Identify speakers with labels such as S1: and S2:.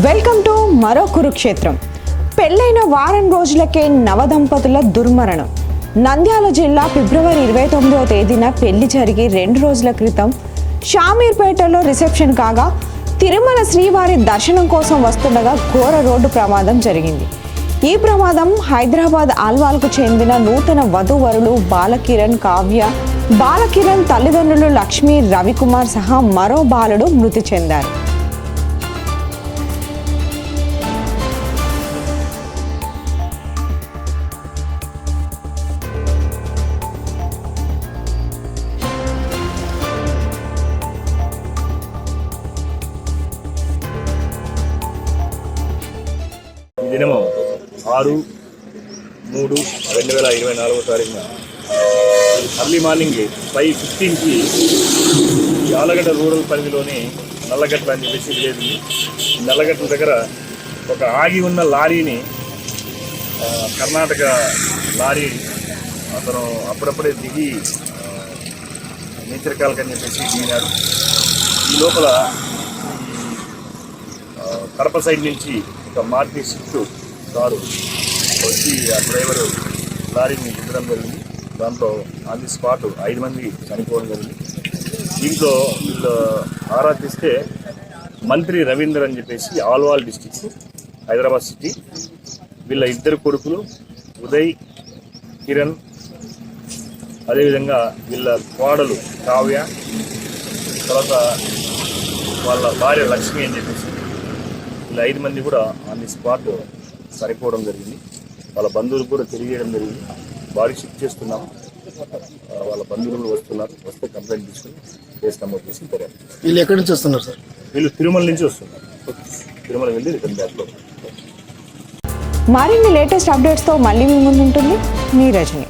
S1: Welcome to మరో కురుక్షేత్రం. పెళ్లైన వారం రోజులకే నవదంపతుల దుర్మరణం. నంద్యాల జిల్లా ఫిబ్రవరి 29వ తేదీన పెళ్లి జరిగి 2 రోజుల క్రితం షామీర్పేటలో రిసెప్షన్ కాగా తిరుమల శ్రీవారి దర్శనం కోసం వస్తుండగా ఘోర రోడ్డు ప్రమాదం జరిగింది. ఈ ప్రమాదం హైదరాబాద్ ఆల్వాల్కు చెందిన నూతన వధూవరులు బాలకిరణ్, కావ్య. బాలకిరణ్ తల్లిదండ్రులు లక్ష్మీ, రవికుమార్ సహా మరో బాలుడు మృతి చెందారు.
S2: దినము 6/3/2024 అర్లీ మార్నింగ్ 5:15కి యాలగడ్డ రూరల్ పరిధిలోని నల్లగట్ల అని చెప్పేసి విలేజ్ ఉంది. నల్లగట్ల దగ్గర ఒక ఆగి ఉన్న లారీని కర్ణాటక లారీ అతను అప్పుడప్పుడే దిగి నేచర్ కాల్కని చెప్పేసి దిగినాడు. ఈ లోపల కడప సైడ్ నుంచి ఒక మారుతి స్విఫ్ట్ కారు వచ్చి ఆ డ్రైవరు లారీని గుద్దడం జరిగింది. దాంట్లో ఆన్ ది స్పాట్ 5 మంది చనిపోవడం జరిగింది. దీంట్లో వీళ్ళు ఆరా తీస్తే మంత్రి రవీందర్ అని చెప్పేసి ఆల్వాల్ డిస్టిక్స్, హైదరాబాద్ సిటీ. వీళ్ళ 2 కొడుకులు ఉదయ్, కిరణ్, అదేవిధంగా వీళ్ళ కోడలు కావ్య, తర్వాత వాళ్ళ భార్య లక్ష్మి అని చెప్పేసి ఇలా 5 మంది కూడా ఆన్ ది స్పాట్ చనిపోవడం జరిగింది. వాళ్ళ బంధువులు కూడా తెలియజేయడం జరిగింది. బాడీ షిఫ్ట్ చేస్తున్నాం, వాళ్ళ బంధువులు వస్తున్నారు. వస్తే కంప్లైంట్ తీసుకుని కేసు నమోదు చేసి పోయారు.
S3: వీళ్ళు ఎక్కడి నుంచి వస్తున్నారు సార్?
S2: వీళ్ళు తిరుమల నుంచి వస్తున్నారు. తిరుమల వెళ్ళి రిటర్న్ బ్యాక్లో.
S1: మరిన్ని లేటెస్ట్ అప్డేట్స్తో మళ్ళీ మీ ముందు ఉంటుంది మీ రజని.